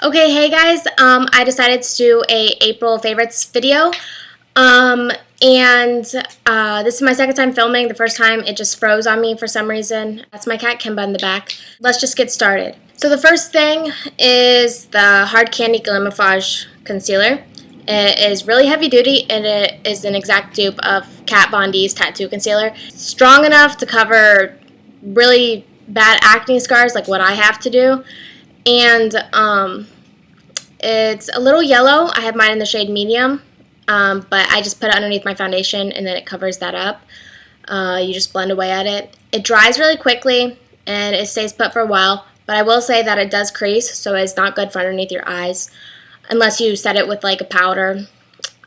Okay, hey guys, I decided to do a April favorites video, this is my second time filming. The first time it just froze on me for some reason. That's my cat Kimba in the back. Let's just get started. So the first thing is the Hard Candy Glamoflauge concealer. It is really heavy duty and it is an exact dupe of Kat Von D's tattoo concealer. Strong enough to cover really bad acne scars like what I have to do. And it's a little yellow. I have mine in the shade medium, but I just put it underneath my foundation and then it covers that up. You just blend away at it. It dries really quickly and it stays put for a while, but I will say that it does crease, so it's not good for underneath your eyes unless you set it with like a powder.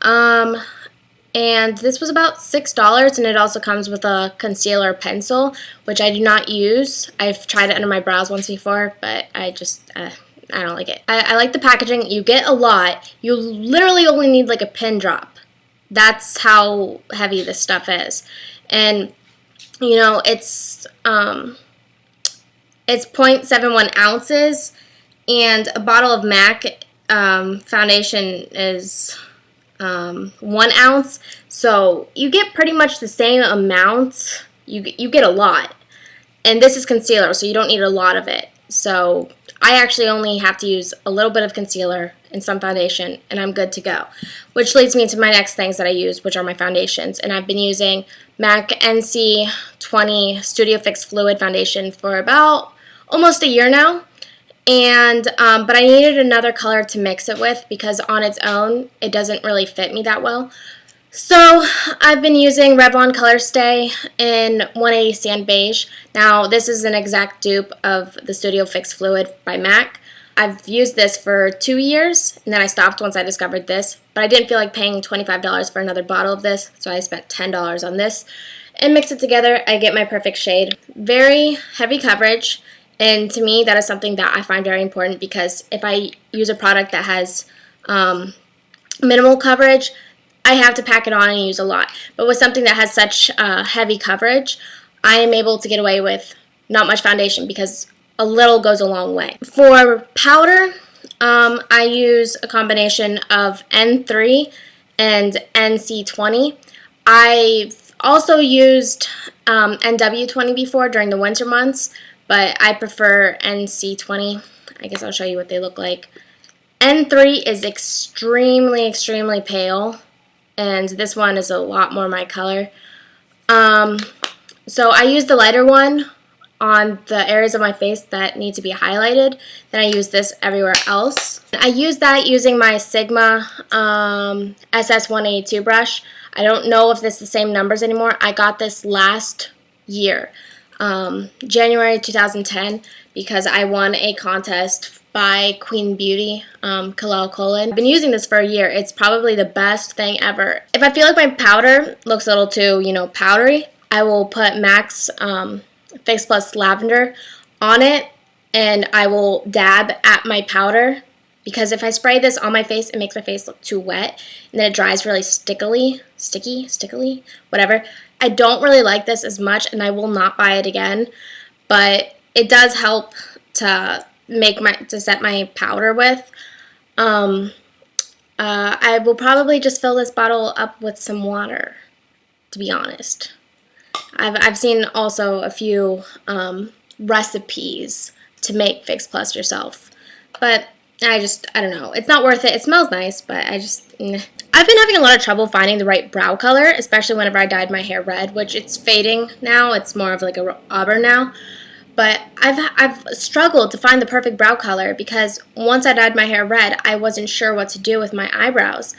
And this was about $6, and it also comes with a concealer pencil, which I do not use. I've tried it under my brows once before, but I don't like it. I like the packaging. You get a lot. You literally only need like a pin drop. That's how heavy this stuff is. And, you know, it's 0.71 ounces, and a bottle of MAC foundation is 1 ounce, so you get pretty much the same amount. You get a lot, and this is concealer, so you don't need a lot of it. So I actually only have to use a little bit of concealer and some foundation, and I'm good to go. Which leads me to my next things that I use, which are my foundations. And I've been using MAC NC20 StudioFix Fluid Foundation for about almost a year now. And but I needed another color to mix it with because on its own it doesn't really fit me that well. So I've been using Revlon ColorStay in 180 Sand Beige. Now this is an exact dupe of the StudioFix Fluid by MAC. I've used this for 2 years, and then I stopped once I discovered this. But I didn't feel like paying $25 for another bottle of this, so I spent $10 on this. And mix it together, I get my perfect shade. Very heavy coverage. And to me, that is something that I find very important, because if I use a product that has minimal coverage, I have to pack it on and use a lot. But with something that has such heavy coverage, I am able to get away with not much foundation because a little goes a long way. For powder, I use a combination of N3 and NC20. I've also used NW20 before during the winter months, but I prefer NC20. I guess I'll show you what they look like. N3 is extremely, extremely pale, and this one is a lot more my color. So I use the lighter one on the areas of my face that need to be highlighted. Then I use this everywhere else. I use that using my Sigma SS182 brush. I don't know if this is the same numbers anymore. I got this last year. January 2010, because I won a contest by Queen Beauty, Kalel Colin. I've been using this for a year. It's probably the best thing ever. If I feel like my powder looks a little too, powdery, I will put MAC's Fix Plus Lavender on it, and I will dab at my powder, because if I spray this on my face, it makes my face look too wet, and then it dries really stickily, whatever. I don't really like this as much, and I will not buy it again, but it does help to set my powder with. I will probably just fill this bottle up with some water, to be honest. I've seen also a few recipes to make Fix Plus yourself, but I don't know. It's not worth it. It smells nice, but I've been having a lot of trouble finding the right brow color, especially whenever I dyed my hair red, which it's fading now. It's more of like a auburn now. But I've struggled to find the perfect brow color, because once I dyed my hair red, I wasn't sure what to do with my eyebrows.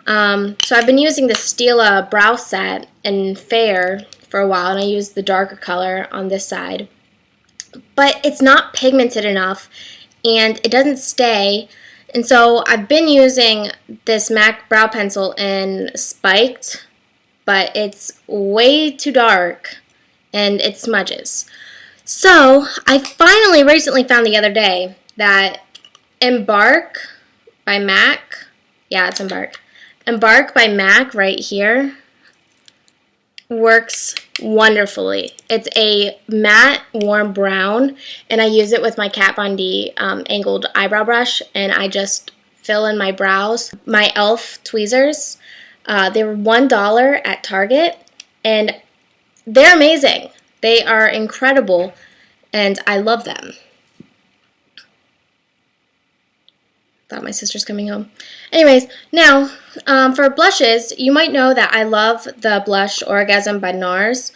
So I've been using the Stila brow set in Fair for a while, and I used the darker color on this side. But it's not pigmented enough, and it doesn't stay. And so I've been using this MAC brow pencil in Spiked, but it's way too dark and it smudges. So I finally recently found the other day that Embark by MAC, yeah, it's Embark. Embark by MAC right here. works wonderfully. It's a matte warm brown, and I use it with my Kat Von D angled eyebrow brush, and I just fill in my brows. My e.l.f. tweezers, they were $1 at Target, and they're amazing. They are incredible, and I love them. Thought my sister's coming home. Anyways, now for blushes, you might know that I love the blush Orgasm by NARS.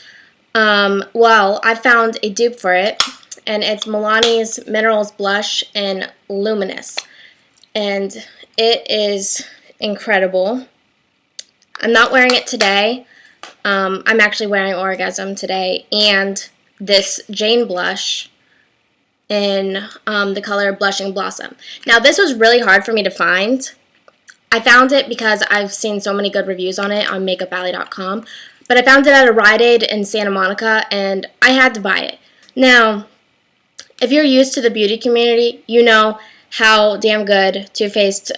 Well, I found a dupe for it, and it's Milani's Minerals Blush in Luminous, and it is incredible. I'm not wearing it today. I'm actually wearing Orgasm today, and this Jane blush in the color Blushing Blossom. Now, this was really hard for me to find. I found it because I've seen so many good reviews on it on makeupalley.com, but I found it at a Rite Aid in Santa Monica, and I had to buy it. Now, if you're used to the beauty community, you know how damn good Too Faced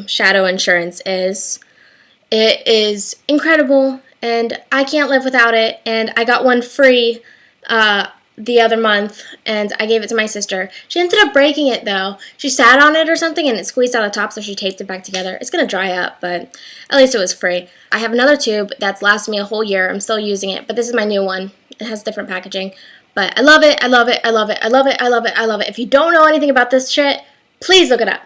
Shadow Insurance is. It is incredible, and I can't live without it, and I got one free the other month, and I gave it to my sister. She ended up breaking it, though. She sat on it or something, and it squeezed out the top, so she taped it back together. It's going to dry up, but at least it was free. I have another tube that's lasted me a whole year. I'm still using it, but this is my new one. It has different packaging, but I love it, I love it, I love it, I love it, I love it, I love it. If you don't know anything about this shit, please look it up.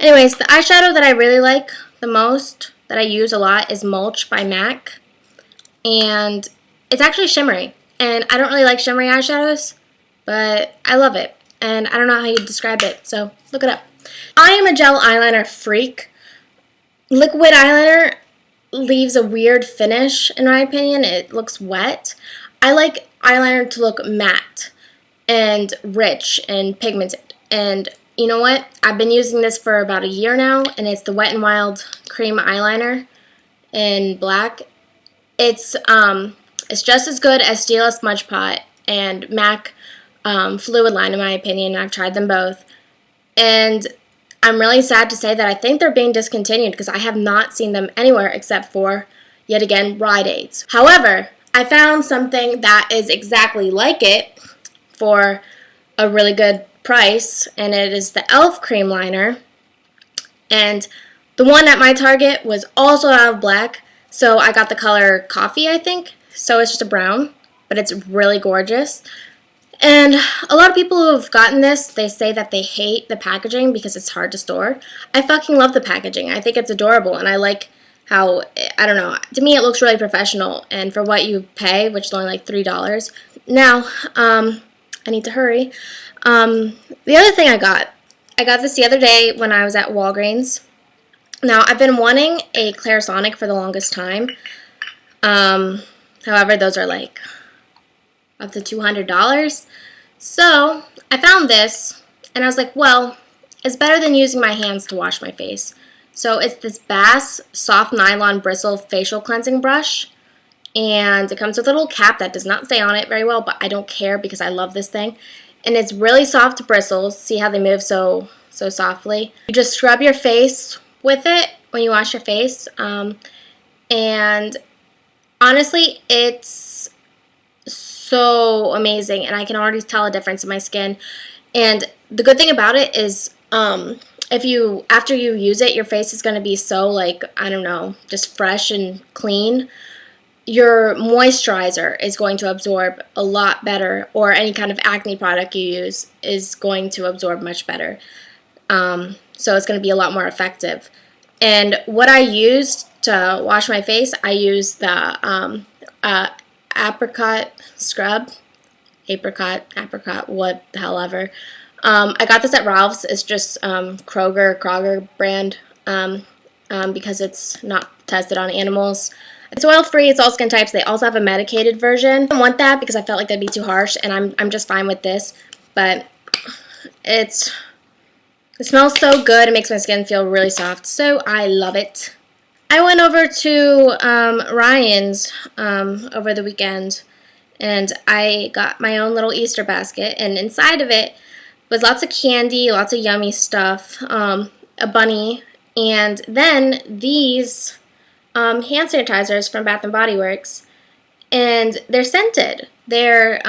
Anyways, the eyeshadow that I really like the most, that I use a lot, is Mulch by MAC, and it's actually shimmery. And I don't really like shimmery eyeshadows, but I love it. And I don't know how you describe it, so look it up. I am a gel eyeliner freak. Liquid eyeliner leaves a weird finish, in my opinion. It looks wet. I like eyeliner to look matte and rich and pigmented. And you know what? I've been using this for about a year now, and it's the Wet n Wild cream eyeliner in black. It's just as good as Stila Smudge Pot and MAC Fluid Line, in my opinion. I've tried them both. And I'm really sad to say that I think they're being discontinued because I have not seen them anywhere except for, yet again, Rite Aids. However, I found something that is exactly like it for a really good price, and it is the e.l.f. cream liner. And the one at my Target was also out of black, so I got the color Coffee, I think. So it's just a brown, but it's really gorgeous. And a lot of people who have gotten this, they say that they hate the packaging because it's hard to store. I fucking love the packaging. I think it's adorable, and I like how, I don't know, to me it looks really professional, and for what you pay, which is only like $3. Now, I need to hurry. The other thing I got this the other day when I was at Walgreens. Now, I've been wanting a Clarisonic for the longest time. However, those are like up to $200. So I found this, and I was like, well, it's better than using my hands to wash my face. So it's this Bass Soft Nylon Bristle Facial Cleansing Brush, and it comes with a little cap that does not stay on it very well, but I don't care because I love this thing. And it's really soft bristles. See how they move so softly? You just scrub your face with it when you wash your face, and honestly, it's so amazing, and I can already tell a difference in my skin. And the good thing about it is, after you use it, your face is going to be so, like, I don't know, just fresh and clean. Your moisturizer is going to absorb a lot better, or any kind of acne product you use is going to absorb much better. So it's going to be a lot more effective. And what I used to wash my face, I used the Apricot scrub. Apricot, what the hell ever. I got this at Ralph's. It's just Kroger brand because it's not tested on animals. It's oil-free. It's all skin types. They also have a medicated version. I don't want that because I felt like that'd be too harsh, and I'm just fine with this. But it smells so good. It makes my skin feel really soft, so I love it. I went over to Ryan's over the weekend, and I got my own little Easter basket, and inside of it was lots of candy, lots of yummy stuff, a bunny, and then these hand sanitizers from Bath & Body Works. and they're scented. They're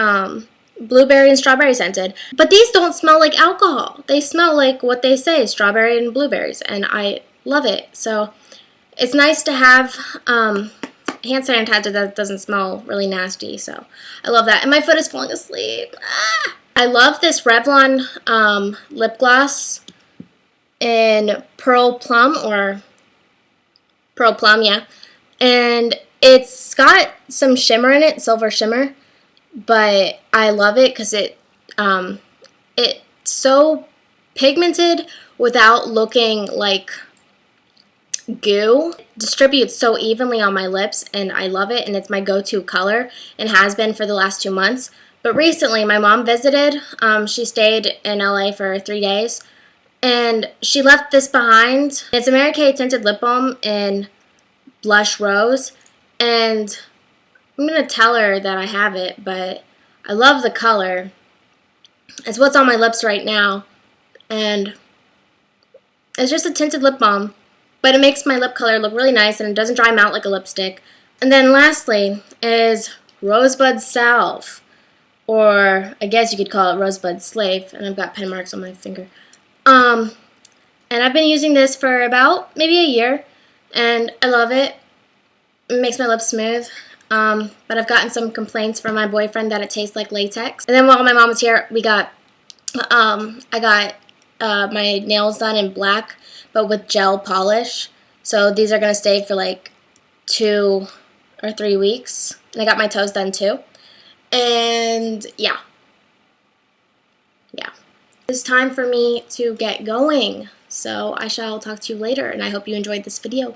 blueberry and strawberry scented. But these don't smell like alcohol. They smell like what they say, strawberry and blueberries, and I love it. So it's nice to have hand sanitizer that doesn't smell really nasty, so I love that. And my foot is falling asleep. Ah! I love this Revlon lip gloss in Pearl Plum, or Pearl Plum, yeah. And it's got some shimmer in it, silver shimmer, but I love it because it's so pigmented without looking like goo. It distributes so evenly on my lips, and I love it, and it's my go-to color and has been for the last 2 months. But recently my mom visited. She stayed in LA for 3 days, and she left this behind. It's a Mary Kay tinted lip balm in Blush Rose, and I'm going to tell her that I have it, but I love the color. It's what's on my lips right now, and it's just a tinted lip balm, but it makes my lip color look really nice, and it doesn't dry them out like a lipstick. And then lastly is Rosebud Salve, or I guess you could call it Rosebud Slave, and I've got pen marks on my finger. And I've been using this for about maybe a year, and I love it. It makes my lips smooth. But I've gotten some complaints from my boyfriend that it tastes like latex. And then while my mom was here, I got my nails done in black, but with gel polish. So these are going to stay for like 2 or 3 weeks. And I got my toes done too. And yeah. It's time for me to get going. So I shall talk to you later, and I hope you enjoyed this video.